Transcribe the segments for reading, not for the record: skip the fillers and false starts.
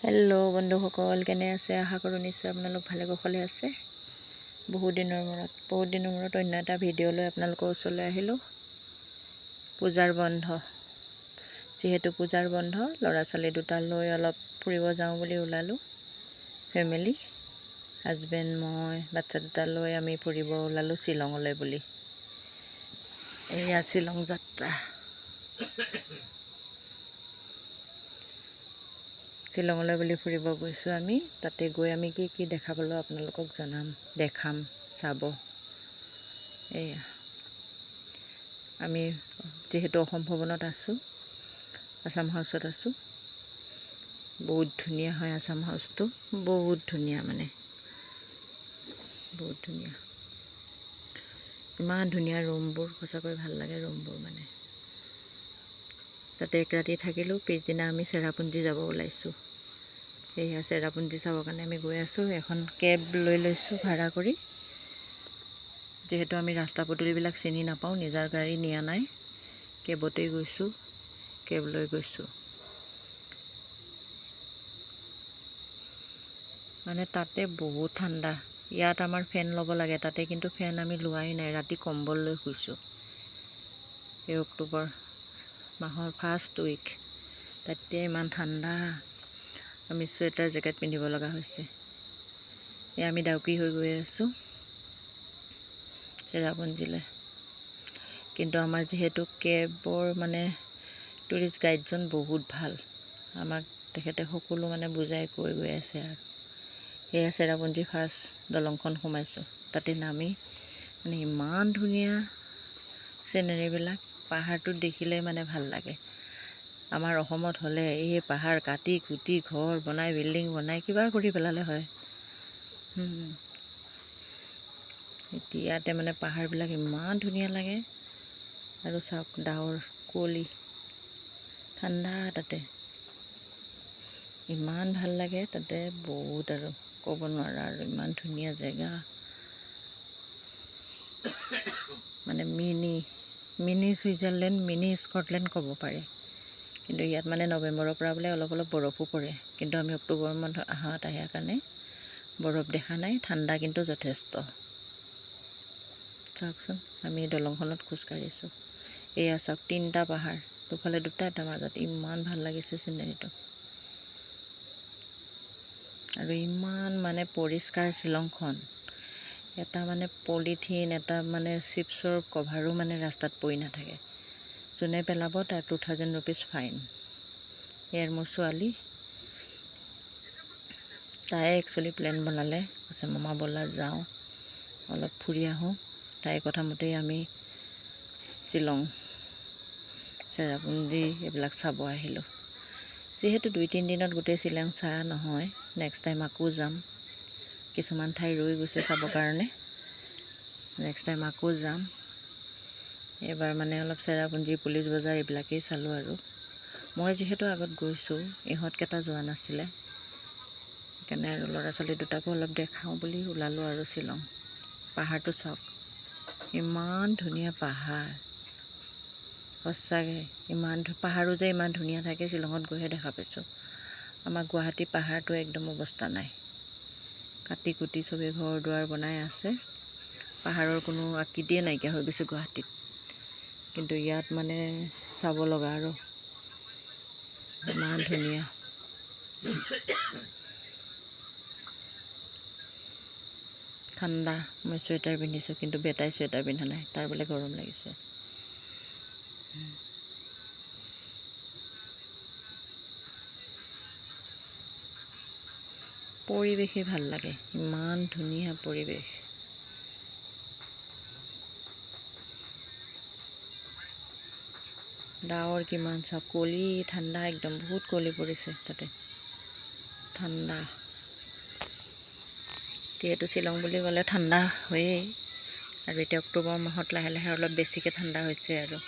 Hello' বন্ধুসকল, কেনে আছে? আশা কৰোঁ নিশ্চয় আপোনালোক ভালে কুশলে আছে। বহুত দিনৰ মূৰত অন্য এটা ভিডিঅ' লৈ আপোনালোকৰ ওচৰলৈ আহিলোঁ। পূজাৰ বন্ধ, যিহেতু পূজাৰ বন্ধ, ল'ৰা ছোৱালী দুটা লৈ অলপ ফুৰিব যাওঁ বুলি ওলালোঁ। ফেমিলি, হাজবেণ্ড, মই, বাচ্ছা দুটা লৈ আমি ফুৰিব ওলালোঁ শ্বিলঙলৈ বুলি। এয়া শ্বিলং যাত্ৰা। শ্বিলঙলৈ বুলি ফুৰিব গৈছোঁ আমি। তাতে গৈ আমি কি কি দেখা পালোঁ আপোনালোকক দেখাম, চাব। এয়া আমি যিহেতু অসম ভৱনত আছোঁ, আছাম হাউচত আছোঁ। বহুত ধুনীয়া হয় আছাম হাউচটো, বহুত ধুনীয়া, বহুত ধুনীয়া। ইমান ধুনীয়া ৰুমবোৰ, সঁচাকৈ ভাল লাগে ৰুমবোৰ তাতে এক ৰাতি থাকিলোঁ। পিছদিনা আমি চেৰাপুঞ্জী যাব ওলাইছোঁ। সেয়া চেৰাপুঞ্জী চাবৰ কাৰণে আমি গৈ আছোঁ। এখন কেব লৈ লৈছোঁ ভাড়া কৰি, যিহেতু আমি ৰাস্তা পদূলিবিলাক চিনি নাপাওঁ, নিজৰ গাড়ী নিয়া নাই, কেবতেই গৈছোঁ, কেব লৈ গৈছোঁ। তাতে বহুত ঠাণ্ডা। ইয়াত আমাৰ ফেন ল'ব লাগে, তাতে কিন্তু ফেন আমি লোৱাই নাই, ৰাতি কম্বল লৈ শুইছোঁ। এই অক্টোবৰ মাহৰ ফাৰ্ষ্ট উইক, তাতে ইমান ঠাণ্ডা, আমি চুৱেটাৰ জেকেট পিন্ধিব লগা হৈছে। আমি ডাউকি হৈ গৈ আছোঁ চেৰাপুঞ্জীলৈ। কিন্তু আমাৰ যিহেতু কেবৰ টুৰিষ্ট গাইডজন বহুত ভাল, আমাক তেখেতে সকলো বুজাই কৈ গৈ আছে। আৰু সেয়া চেৰাপুঞ্জী ফাৰ্ষ্ট দলংখন সোমাইছোঁ। তাতে নামি ইমান ধুনীয়া চিনেৰীবিলাক, পাহাৰটোত দেখিলে ভাল লাগে। আমাৰ অসমত হ'লে এই পাহাৰ কাটি কুটি ঘৰ বনাই, বিল্ডিং বনাই কিবা কৰি পেলালে হয়। এতিয়া ইয়াতে পাহাৰবিলাক ইমান ধুনীয়া লাগে। আৰু চাওক, ডাৱৰ কুঁৱলী, ঠাণ্ডা, তাতে ইমান ভাল লাগে। তাতে বহুত আৰু ক'ব নোৱাৰা, আৰু ইমান ধুনীয়া জেগা, মিনি ছুইজাৰলেণ্ড, মিনি স্কটলেণ্ড ক'ব পাৰে। কিন্তু ইয়াত নৱেম্বৰৰ পৰা বোলে অলপ অলপ বৰফো পৰে। কিন্তু আমি অক্টোবৰ মাহত অহা কাৰণে বৰফ দেখা নাই, ঠাণ্ডা কিন্তু যথেষ্ট। চাওকচোন, আমি দলংখনত খোজকাঢ়িছোঁ। এয়া চাওক, 3টা পাহাৰ, দুফালে 2টা, এটা মাজত। ইমান ভাল লাগিছে চিনেৰীটো, আৰু ইমান পৰিষ্কাৰ শ্বিলংখন। এটা পলিথিন, এটা চিপছৰ কভাৰো ৰাস্তাত পৰি নাথাকে। যোনে পেলাব তাৰ 2000 ৰুপিজ ফাইন। এয়াৰ মোৰ ছোৱালী, তাই একচুৱেলি প্লেন বনালে, কৈছে মামা ব'লা যাওঁ, অলপ ফুৰি আহোঁ। তাইৰ কথা মতেই আমি শ্বিলং, চেৰাপুঞ্জী এইবিলাক চাব আহিলোঁ। যিহেতু 2-3 দিনত গোটেই শ্বিলং চাহ নহয়, নেক্সট টাইম আকৌ যাম। কিছুমান ঠাই ৰৈ গৈছে চাবৰ কাৰণে, নেক্সট টাইম আকৌ যাম। এইবাৰ অলপ চেৰাপুঞ্জী, পুলিচ বজাৰ এইবিলাকেই চালোঁ। আৰু মই যিহেতু আগত গৈছোঁ, ইহঁতকেইটা যোৱা নাছিলে, সেইকাৰণে আৰু ল'ৰা ছোৱালী দুটাকো অলপ দেখাওঁ বুলি ওলালোঁ। আৰু শ্বিলং পাহাৰটো চাওক, ইমান ধুনীয়া পাহাৰ, সঁচাকৈ পাহাৰো যে ইমান ধুনীয়া থাকে, শ্বিলঙত গৈহে দেখা পাইছোঁ। আমাৰ গুৱাহাটী পাহাৰটো একদম অৱস্থা নাই, কাটি কুটি চবেই ঘৰ দুৱাৰ বনাই আছে। পাহাৰৰ কোনো আকৃতিয়ে নাইকিয়া হৈ গৈছে গুৱাহাটীত। কিন্তু ইয়াত চাব লগা, আৰু ইমান ধুনীয়া। ঠাণ্ডা, মই চুৱেটাৰ পিন্ধিছোঁ, কিন্তু বেটাই চুৱেটাৰ পিন্ধা নাই, তাৰ বোলে গৰম লাগিছে। পৰিৱেশেই ভাল লাগে, ইমান ধুনীয়া পৰিৱেশ। ডাৱৰ কিমান, চাওক, কুঁৱলী, ঠাণ্ডা, একদম বহুত কুঁৱলী পৰিছে তাতে, ঠাণ্ডা। যিহেতু শ্বিলং বুলি ক'লে ঠাণ্ডা হয়েই, আৰু এতিয়া অক্টোবৰ মাহত লাহে লাহে অলপ বেছিকৈ ঠাণ্ডা হৈছে। আৰু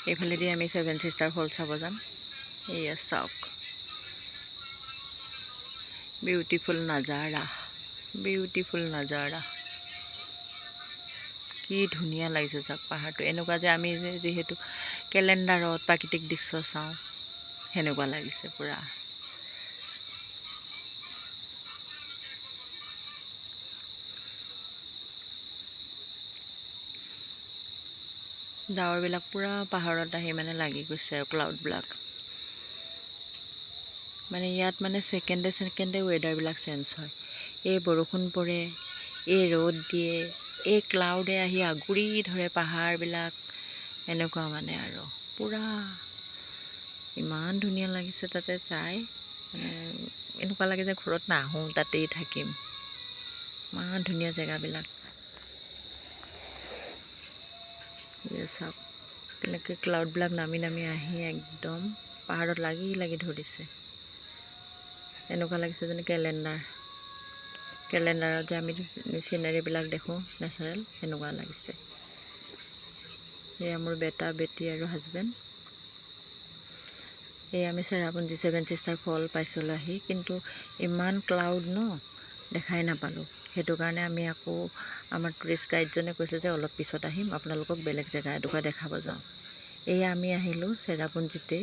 এইফালেদি আমি 7 ছিষ্টাৰ ফল চাব যাম। এয়া চাওক, বিউটিফুল নাজাৰা, বিউটিফুল নাজাৰা। কি ধুনীয়া লাগিছে চাওক পাহাৰটো। এনেকুৱা যে আমি যিহেতু কেলেণ্ডাৰত প্ৰাকৃতিক দৃশ্য চাওঁ সেনেকুৱা লাগিছে পূৰা। ডাৱৰবিলাক পূৰা পাহাৰত আহি মানে লাগি গৈছে আৰু ক্লাউডবিলাক। মানে ইয়াত মানে ছেকেণ্ডে ৱেডাৰবিলাক চেঞ্জ হয়। এই বৰষুণ পৰে, এই ৰ'দ দিয়ে, এই ক্লাউডে আহি আগুৰি ধৰে পাহাৰবিলাক, এনেকুৱা মানে আৰু পূৰা ইমান ধুনীয়া লাগিছে তাতে চাই। মানে এনেকুৱা লাগে যে ঘৰত নাহোঁ, তাতেই থাকিম। ইমান ধুনীয়া জেগাবিলাক। চাওক কেনেকৈ ক্লাউডবিলাক নামি নামি আহি একদম পাহাৰত লাগি লাগি ধৰিছে। এনেকুৱা লাগিছে যেন কেলেণ্ডাৰত যে আমি চিনাৰীবিলাক দেখোঁ নেচাৰেল, সেনেকুৱা লাগিছে। এয়া মোৰ বেটা, বেটি আৰু হাজবেণ্ড। এই আমি চেৰাপুঞ্জী 7 ছিষ্টাৰ ফল পাইছিলোঁ আহি, কিন্তু ইমান ক্লাউড ন, দেখাই নাপালোঁ। সেইটো কাৰণে আমি আকৌ আমাৰ টুৰিষ্ট গাইডজনে কৈছে যে অলপ পিছত আহিম, আপোনালোকক বেলেগ জেগা এডোখৰ দেখাব যাওঁ। এয়া আমি আহিলোঁ চেৰাপুঞ্জীতে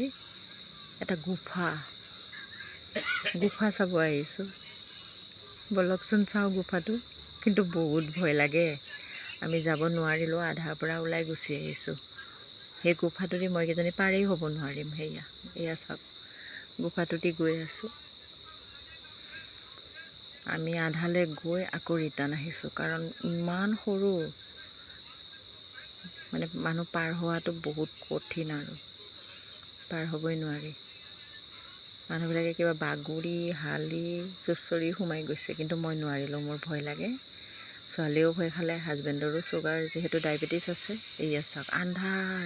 এটা গুফা চাব আহিছোঁ। বলকচোন চাওঁ গুফাটো, কিন্তু বহুত ভয় লাগে। আমি যাব নোৱাৰিলোঁ, আধাৰ পৰা ওলাই গুচি আহিছোঁ। সেই গুফাটোদি মই কিজানি পাৰেই হ'ব নোৱাৰিম। এয়া চাওক গুফাটোদি গৈ আছোঁ। আমি আধালৈ গৈ আকৌ ৰিটাৰ্ণ আহিছোঁ, কাৰণ ইমান সৰু, মানে মানুহ পাৰ হোৱাটো বহুত কঠিন আৰু পাৰ হ'বই নোৱাৰি। মানুহবিলাকে কিবা বাগৰি হালি চুচৰি সোমাই গৈছে, কিন্তু মই নোৱাৰিলোঁ, মোৰ ভয় লাগে। ছোৱালীয়েও ভয় খালে, হাজবেণ্ডৰো চুগাৰ যিহেতু ডায়েবেটিছ আছে। এয়া চাওক আন্ধাৰ,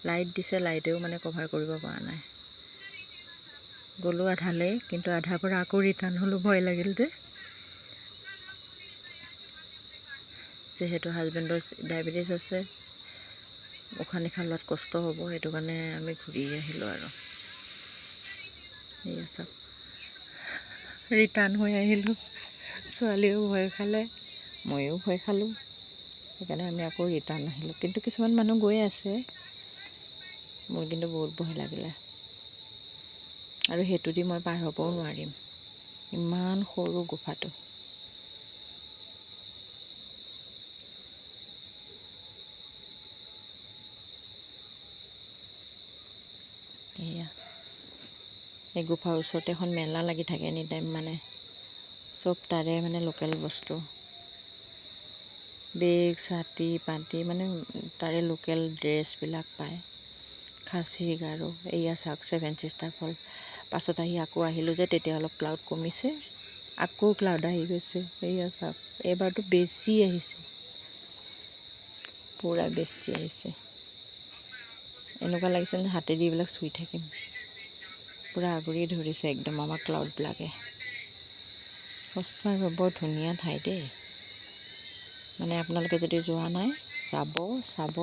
লাইট দিছে, লাইটেও মানে কভাৰ কৰিব পৰা নাই। গ'লোঁ আধালৈ, কিন্তু আধাৰ পৰা আকৌ ৰিটাৰ্ণ হ'লোঁ, ভয় লাগিল যিহেতু হাজবেণ্ডৰ ডায়েবেটিছ আছে, উশাহ নিশাহ লোৱাত কষ্ট হ'ব, সেইটো কাৰণে আমি ঘূৰি আহিলোঁ আৰু। এয়া চাওক ৰিটাৰ্ণ হৈ আহিলোঁ। ছোৱালীয়েও ভয় খালে, ময়ো ভয় খালোঁ, সেইকাৰণে আমি আকৌ ৰিটাৰ্ণ আহিলোঁ। কিন্তু কিছুমান মানুহ গৈ আছে, মোৰ কিন্তু বহুত ভয় লাগিলে। আৰু সেইটো দি মই পাৰ হ'বও নোৱাৰিম, ইমান সৰু গুফাটো। এয়া এই গুফাৰ ওচৰতে এখন মেলা লাগি থাকে এনি টাইম, মানে চব তাৰে মানে লোকেল বস্তু, বেগ ছাতি পাতি, মানে তাৰে লোকেল ড্ৰেছবিলাক পায়, খাচী গাৰু। এয়া চাওক 7 ছিষ্টাৰ ফল। পাছত আহি আকৌ আহিলোঁ যে, তেতিয়া অলপ ক্লাউড কমিছে, আকৌ ক্লাউড আহি গৈছে। এয়া চাওক এইবাৰতো বেছি আহিছে, পূৰা বেছি আহিছে। এনেকুৱা লাগিছে যে হাতেদি এইবিলাক চুই থাকিম, পূৰা আগুৰি ধৰিছে একদম আমাৰ ক্লাউডবিলাকে। সঁচাকৈ বৰ ধুনীয়া ঠাই দেই। মানে আপোনালোকে যদি যোৱা নাই, যাব, চাব,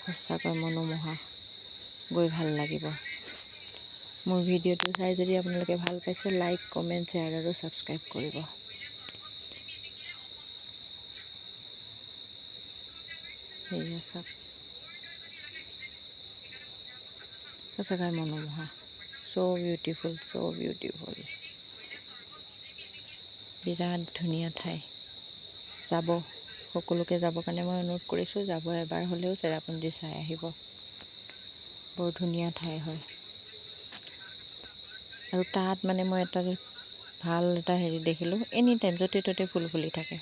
সঁচাকৈ মনোমোহা, গৈ ভাল লাগিব। মোৰ ভিডিঅ'টো চাই যদি আপোনালোকে ভাল পাইছে, লাইক, কমেণ্ট, শ্বেয়াৰ আৰু ছাবস্ক্ৰাইব কৰিব। সেয়া চাওক সঁচাকৈ মনোমোহা, চ' বিউটিফুল, চ' বিউটিফুল। বিৰাট ধুনীয়া ঠাই, যাব, সকলোকে যাবৰ কাৰণে মই অনুৰোধ কৰিছোঁ। যাব এবাৰ হ'লেও চেৰাপুঞ্জী চাই আহিব, বৰ ধুনীয়া ঠাই হয়। আৰু তাত মানে মই এটা ভাল হেৰি দেখিলোঁ, এনি টাইম য'তে ত'তে ফুল ফুলি থাকে।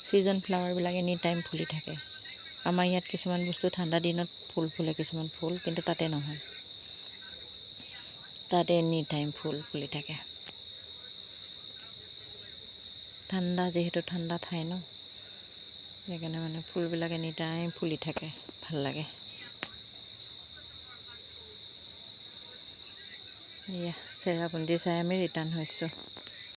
ছিজন ফ্লাৱাৰবিলাক এনি টাইম ফুলি থাকে। আমাৰ ইয়াত কিছুমান বস্তু ঠাণ্ডা দিনত ফুল ফুলে, কিছুমান ফুল, কিন্তু তাতে নহয়, তাতে এনি টাইম ফুল ফুলি থাকে। ঠাণ্ডা, যিহেতু ঠাণ্ডা ঠাই ন, সেইকাৰণে মানে ফুলবিলাক এনি টাইম ফুলি থাকে, ভাল লাগে। এয়া চেৰাপুঞ্জী চাই আমি ৰিটাৰ্ণ হৈছোঁ।